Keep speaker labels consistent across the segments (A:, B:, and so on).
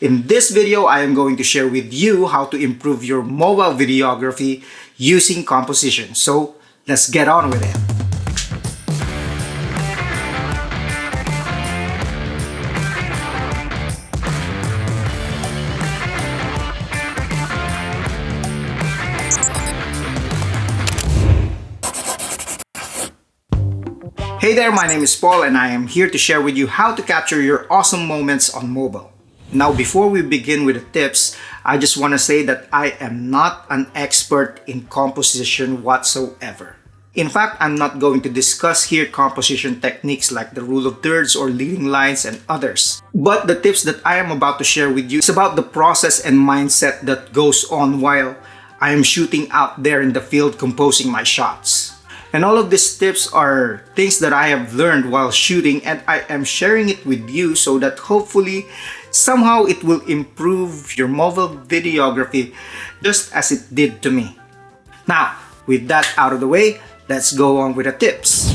A: In this video, I am going to share with you how to improve your mobile videography using composition. So let's get on with it. Hey there, my name is Paul and I am here to share with you how to capture your awesome moments on mobile. Now, before we begin with the tips, I just want to say that I am not an expert in composition whatsoever. In fact, I'm not going to discuss here composition techniques like the rule of thirds or leading lines and others. But the tips that I am about to share with you is about the process and mindset that goes on while I am shooting out there in the field composing my shots. And all of these tips are things that I have learned while shooting, and I am sharing it with you so that hopefully somehow it will improve your mobile videography just as it did to me. Now, with that out of the way, let's go on with the tips.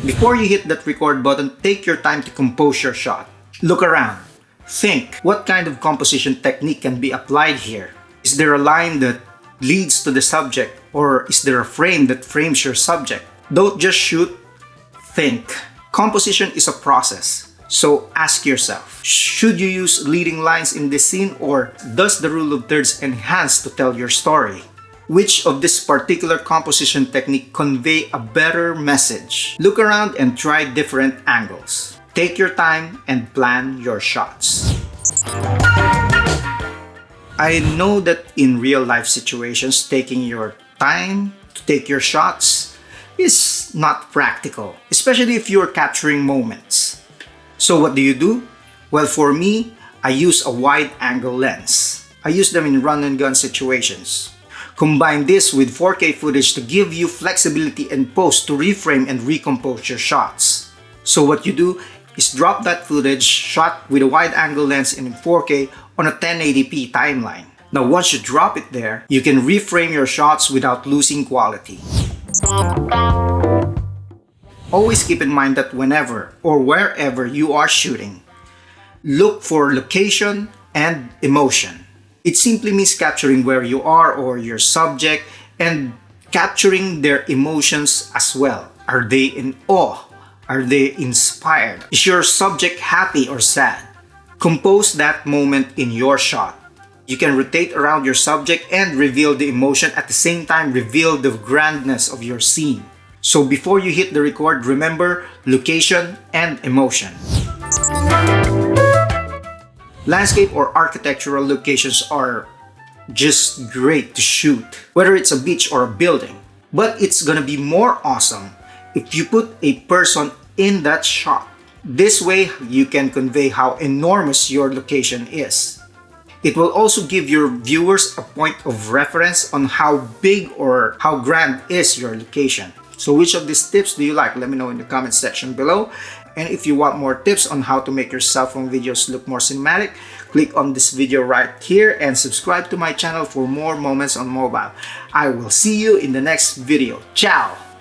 A: Before you hit that record button, take your time to compose your shot. Look around. Think, what kind of composition technique can be applied here? Is there a line that leads to the subject, or is there a frame that frames your subject? Don't just shoot, think. Composition is a process, so ask yourself, should you use leading lines in this scene, or does the rule of thirds enhance to tell your story? Which of this particular composition technique convey a better message? Look around and try different angles. Take your time and plan your shots. I know that in real life situations, taking your time to take your shots is not practical, especially if you're capturing moments. So what do? Well, for me, I use a wide angle lens. I use them in run and gun situations. Combine this with 4K footage to give you flexibility and post to reframe and recompose your shots. So what you do is drop that footage shot with a wide angle lens in 4K on a 1080p timeline. Now once you drop it there, you can reframe your shots without losing quality. Always keep in mind that whenever or wherever you are shooting, look for location and emotion. It simply means capturing where you are or your subject and capturing their emotions as well. Are they in awe? Are they inspired? Is your subject happy or sad? Compose that moment in your shot. You can rotate around your subject and reveal the emotion, at the same time reveal the grandness of your scene. So before you hit the record, remember location and emotion. Landscape or architectural locations are just great to shoot, whether it's a beach or a building. But it's gonna be more awesome if you put a person in that shot. This way, you can convey how enormous your location is. It will also give your viewers a point of reference on how big or how grand is your location. So which of these tips do you like? Let me know in the comment section below. And if you want more tips on how to make your cell phone videos look more cinematic, click on this video right here and subscribe to my channel for more moments on mobile. I will see you in the next video. Ciao!